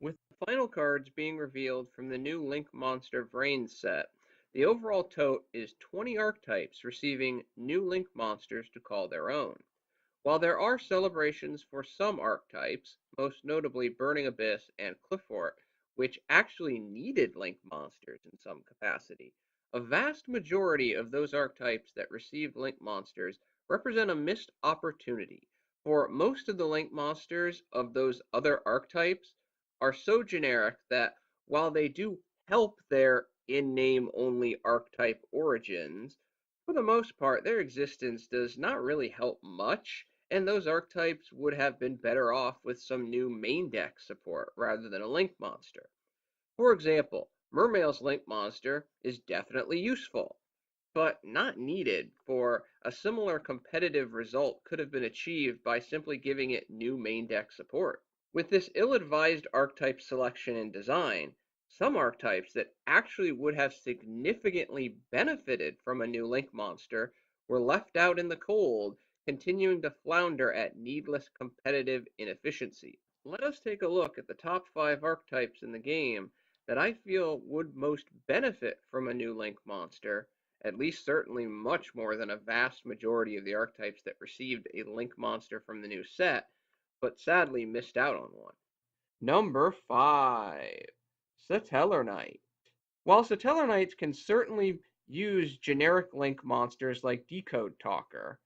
With the final cards being revealed from the new Link Monster Vrains set, the overall tote is 20 archetypes receiving new Link monsters to call their own. While there are celebrations for some archetypes, most notably Burning Abyss and Cliffort, which actually needed Link monsters in some capacity, a vast majority of those archetypes that received Link monsters represent a missed opportunity, for most of the Link monsters of those other archetypes are so generic that while they do help their in-name only archetype origins, for the most part their existence does not really help much, and those archetypes would have been better off with some new main deck support rather than a Link monster. For example, Mermail's Link monster is definitely useful, but not needed, for a similar competitive result could have been achieved by simply giving it new main deck support. With this ill-advised archetype selection and design, some archetypes that actually would have significantly benefited from a new Link monster were left out in the cold, continuing to flounder at needless competitive inefficiency. Let us take a look at the top 5 archetypes in the game that I feel would most benefit from a new Link monster, at least certainly much more than a vast majority of the archetypes that received a Link monster from the new set, but sadly missed out on one. Number 5, Satellar Knight. While Satellar Knights can certainly use generic Link monsters like Decode Talker,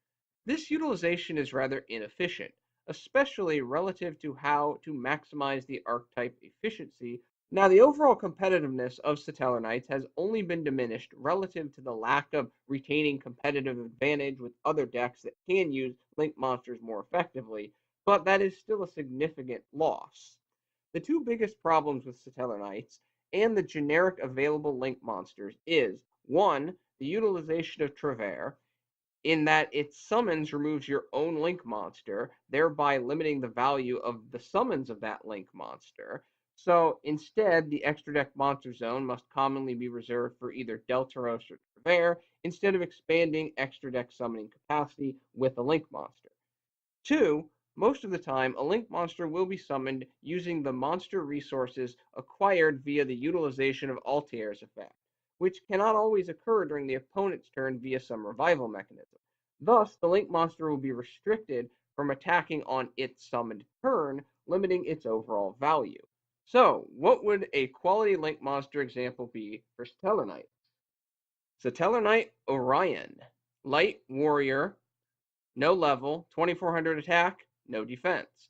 this utilization is rather inefficient, especially relative to how to maximize the archetype efficiency. Now, the overall competitiveness of Satellar Knights has only been diminished relative to the lack of retaining competitive advantage with other decks that can use Link monsters more effectively, but that is still a significant loss. The two biggest problems with Satellar Knights and the generic available Link monsters is, one, the utilization of Travers, in that its summons removes your own Link monster, thereby limiting the value of the summons of that Link monster. So instead, the extra deck monster zone must commonly be reserved for either Deltaros or Travers, instead of expanding extra deck summoning capacity with a Link monster. Two, most of the time, a Link monster will be summoned using the monster resources acquired via the utilization of Altair's effect, which cannot always occur during the opponent's turn via some revival mechanism. Thus, the Link monster will be restricted from attacking on its summoned turn, limiting its overall value. So, what would a quality Link monster example be for Stellar Knight? Satellar Knight Orion, Light Warrior, no level, 2400 attack, no defense.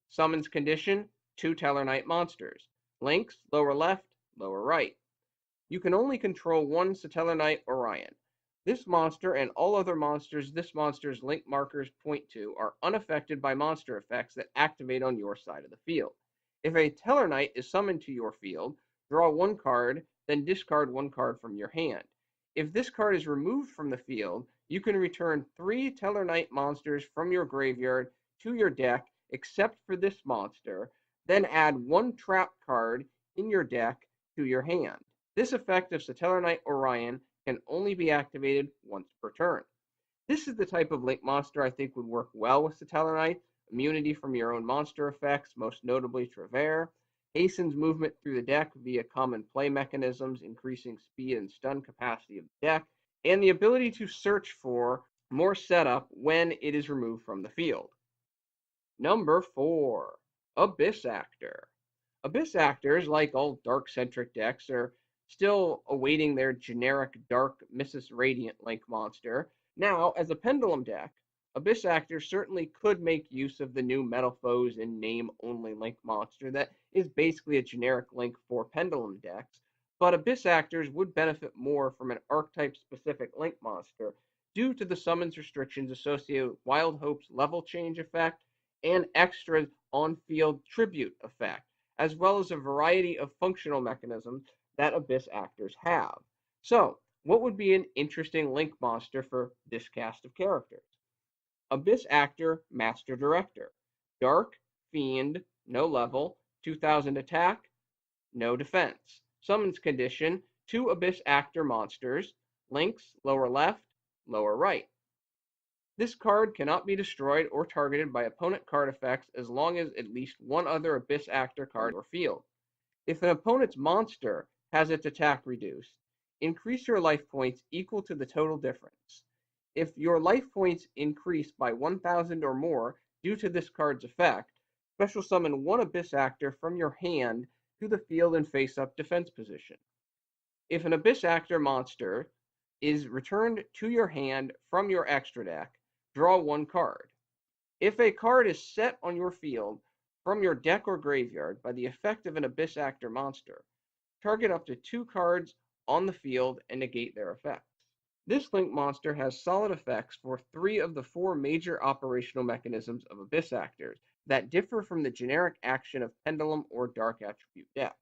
Summons condition, 2 Tellarknight monsters. Links, lower left, lower right. You can only control one Satellarknight Orion. This monster and all other monsters this monster's link markers point to are unaffected by monster effects that activate on your side of the field. If a Tellarknight is summoned to your field, draw one card, then discard one card from your hand. If this card is removed from the field, you can return 3 Tellarknight monsters from your graveyard to your deck, except for this monster, then add one trap card in your deck to your hand. This effect of Satellar Knight Orion can only be activated once per turn. This is the type of Link monster I think would work well with Satellar Knight. Immunity from your own monster effects, most notably Travers. Hastens movement through the deck via common play mechanisms, increasing speed and stun capacity of the deck, and the ability to search for more setup when it is removed from the field. Number 4, Abyss Actor. Abyss Actors, like all dark-centric decks, are still awaiting their generic dark Mrs. Radiant Link monster. Now, as a Pendulum deck, Abyss Actors certainly could make use of the new Metal Foes in name-only Link monster that is basically a generic Link for Pendulum decks, but Abyss Actors would benefit more from an archetype-specific Link monster due to the summons restrictions associated with Wild Hope's level change effect and extra on-field tribute effect, as well as a variety of functional mechanisms that Abyss Actors have. So, what would be an interesting Link monster for this cast of characters? Abyss Actor Master Director. Dark, Fiend, no level, 2000 attack, no defense. Summons condition, 2 Abyss Actor monsters, links, lower left, lower right. This card cannot be destroyed or targeted by opponent card effects as long as at least one other Abyss Actor card in your field. If an opponent's monster has its attack reduced, increase your life points equal to the total difference. If your life points increase by 1,000 or more due to this card's effect, special summon one Abyss Actor from your hand to the field in face-up defense position. If an Abyss Actor monster is returned to your hand from your extra deck, draw one card. If a card is set on your field from your deck or graveyard by the effect of an Abyss Actor monster, target up to 2 cards on the field and negate their effects. This Link monster has solid effects for 3 of the 4 major operational mechanisms of Abyss Actors that differ from the generic action of Pendulum or Dark Attribute decks.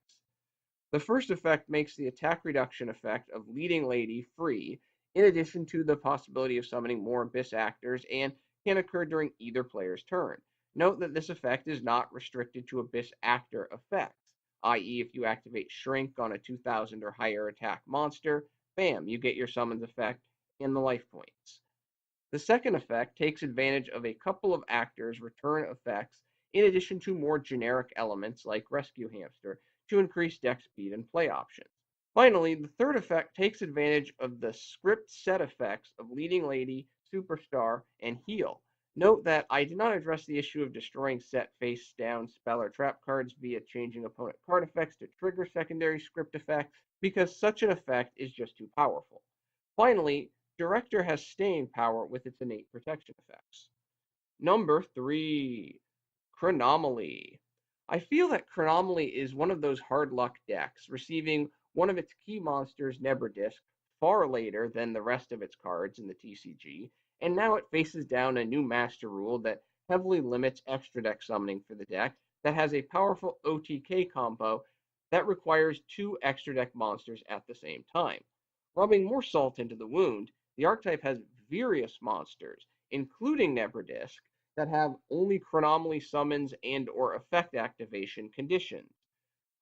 The first effect makes the attack reduction effect of Leading Lady free, in addition to the possibility of summoning more Abyss Actors, and can occur during either player's turn. Note that this effect is not restricted to Abyss Actor effects, i.e. if you activate Shrink on a 2,000 or higher attack monster, bam, you get your summons effect and the life points. The second effect takes advantage of a couple of actors' return effects in addition to more generic elements like Rescue Hamster to increase deck speed and play options. Finally, the third effect takes advantage of the script set effects of Leading Lady, Superstar, and Heal. Note that I did not address the issue of destroying set face-down spell or trap cards via changing opponent card effects to trigger secondary script effects, because such an effect is just too powerful. Finally, Director has staying power with its innate protection effects. Number 3, Chronomaly. I feel that Chronomaly is one of those hard luck decks, receiving one of its key monsters, Nebrodisk, far later than the rest of its cards in the TCG, and now it faces down a new master rule that heavily limits extra deck summoning for the deck that has a powerful OTK combo that requires 2 extra deck monsters at the same time. Rubbing more salt into the wound, the archetype has various monsters, including Nebrodisk, that have only Chronomaly summons and or effect activation conditions.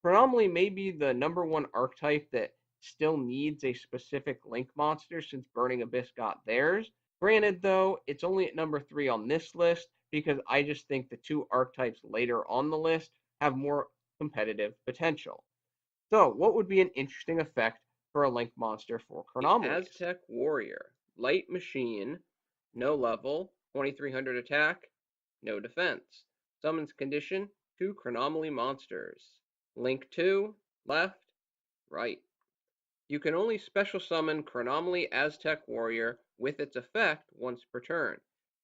Chronomaly may be the number 1 archetype that still needs a specific Link monster since Burning Abyss got theirs. Granted, though, it's only at number 3 on this list because I just think the 2 archetypes later on the list have more competitive potential. So, what would be an interesting effect for a Link monster for Chronomaly? Aztec Warrior, Light Machine, no level, 2300 attack, no defense. Summons condition, 2 Chronomaly monsters. Link 2, left, right. You can only special summon Chronomaly Aztec Warrior with its effect once per turn.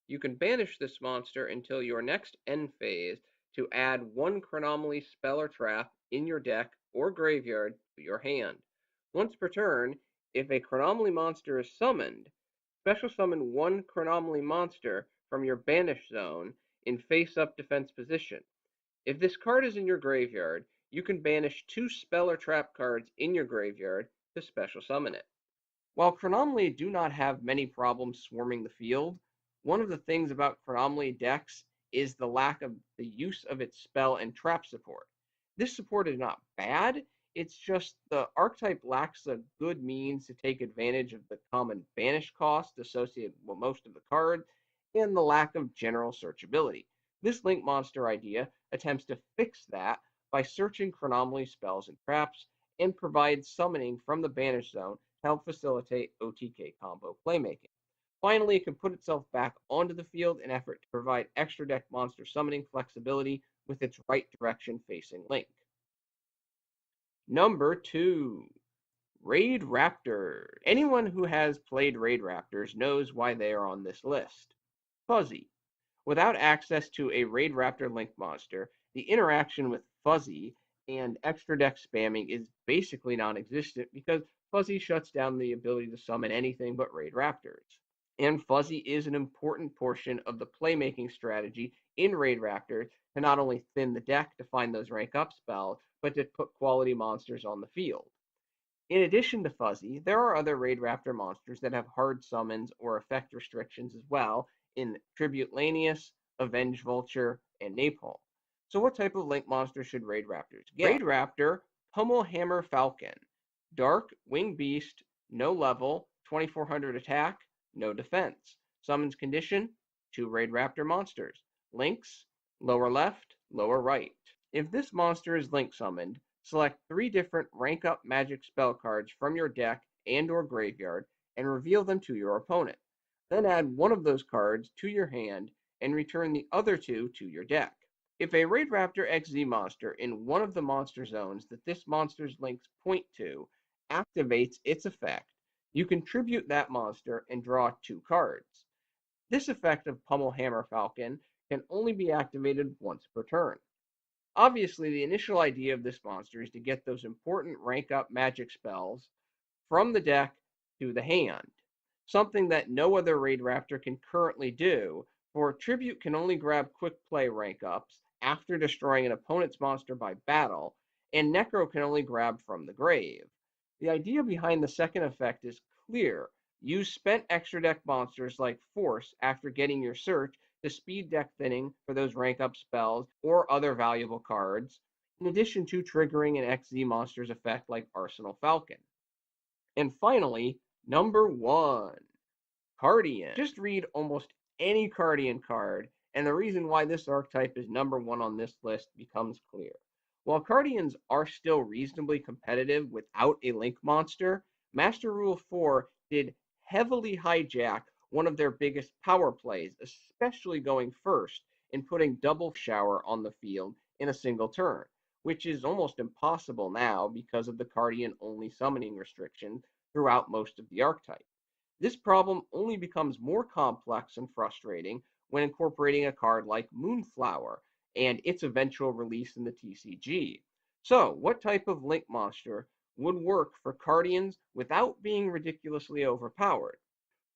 You can banish this monster until your next end phase to add 1 Chronomaly spell or trap in your deck or graveyard to your hand. Once per turn, if a Chronomaly monster is summoned, special summon 1 Chronomaly monster from your banish zone in face-up defense position. If this card is in your graveyard, you can banish 2 spell or trap cards in your graveyard to special summon it. While Chronomaly do not have many problems swarming the field, one of the things about Chronomaly decks is the lack of the use of its spell and trap support. This support is not bad, it's just the archetype lacks a good means to take advantage of the common banish cost associated with most of the cards and the lack of general searchability. This Link monster idea attempts to fix that by searching Chronomaly spells and traps and provides summoning from the banish zone to help facilitate OTK combo playmaking. Finally, it can put itself back onto the field in effort to provide extra deck monster summoning flexibility with its right direction facing Link. Number 2, Raid Raptor. Anyone who has played Raid Raptors knows why they are on this list. Fuzzy. Without access to a Raid Raptor Link monster, the interaction with Fuzzy and extra deck spamming is basically non-existent because Fuzzy shuts down the ability to summon anything but Raid Raptors. And Fuzzy is an important portion of the playmaking strategy in Raid Raptor to not only thin the deck to find those rank up spells, but to put quality monsters on the field. In addition to Fuzzy, there are other Raid Raptor monsters that have hard summons or effect restrictions as well in Tribute Lanius, Avenge Vulture, and Napalm. So what type of Link monster should Raid Raptors get? Raid Raptor, Pummel Hammer Falcon. Dark, Wing Beast, no level, 2400 attack, no defense. Summons condition, 2 Raid Raptor monsters. Links, lower left, lower right. If this monster is link summoned, select 3 different rank up magic spell cards from your deck and or graveyard and reveal them to your opponent. Then add one of those cards to your hand and return the other 2 to your deck. If a Raid Raptor XZ monster in one of the monster zones that this monster's links point to activates its effect, you contribute that monster and draw 2 cards. This effect of Pummel Hammer Falcon can only be activated once per turn. Obviously, the initial idea of this monster is to get those important rank up magic spells from the deck to the hand, something that no other Raid Raptor can currently do, for Tribute can only grab quick play rank ups after destroying an opponent's monster by battle, and Necro can only grab from the grave. The idea behind the second effect is clear. Use spent extra deck monsters like Force after getting your search to speed deck thinning for those rank up spells or other valuable cards, in addition to triggering an XZ monster's effect like Arsenal Falcon. And finally, number 1, Karndean. Just read almost any Karndean card, and the reason why this archetype is number 1 on this list becomes clear. While Karndeans are still reasonably competitive without a Link monster, Master Rule 4 did heavily hijack one of their biggest power plays, especially going first and putting double shower on the field in a single turn, which is almost impossible now because of the Karndean only summoning restriction throughout most of the archetype. This problem only becomes more complex and frustrating when incorporating a card like Moonflower and its eventual release in the TCG. So, what type of Link monster would work for Karndeans without being ridiculously overpowered?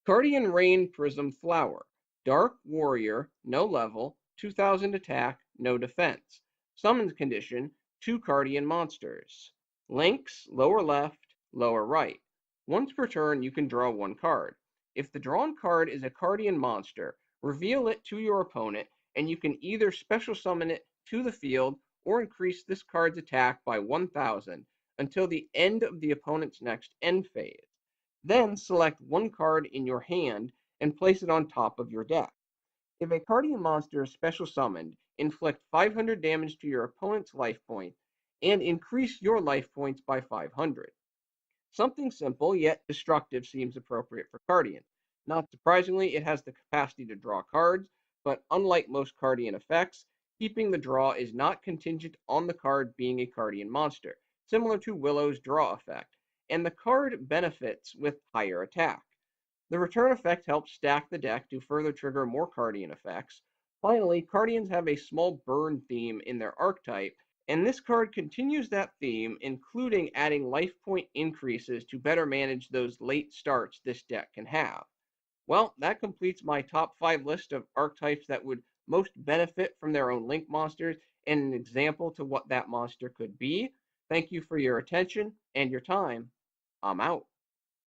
Karndean Rain Prism Flower. Dark Warrior, no level, 2000 attack, no defense. Summons condition, 2 Karndean monsters. Links, lower left, lower right. Once per turn, you can draw 1 card. If the drawn card is a Karndean monster, reveal it to your opponent, and you can either special summon it to the field or increase this card's attack by 1000 until the end of the opponent's next end phase. Then select 1 card in your hand and place it on top of your deck. If a Karndean monster is special summoned, inflict 500 damage to your opponent's life points and increase your life points by 500. Something simple yet destructive seems appropriate for Karndean. Not surprisingly, it has the capacity to draw cards, but unlike most Karndean effects, keeping the draw is not contingent on the card being a Karndean monster, similar to Willow's draw effect, and the card benefits with higher attack. The return effect helps stack the deck to further trigger more Karndean effects. Finally, Karndeans have a small burn theme in their archetype, and this card continues that theme, including adding life point increases to better manage those late starts this deck can have. Well, that completes my top 5 list of archetypes that would most benefit from their own Link monsters and an example to what that monster could be. Thank you for your attention and your time. I'm out.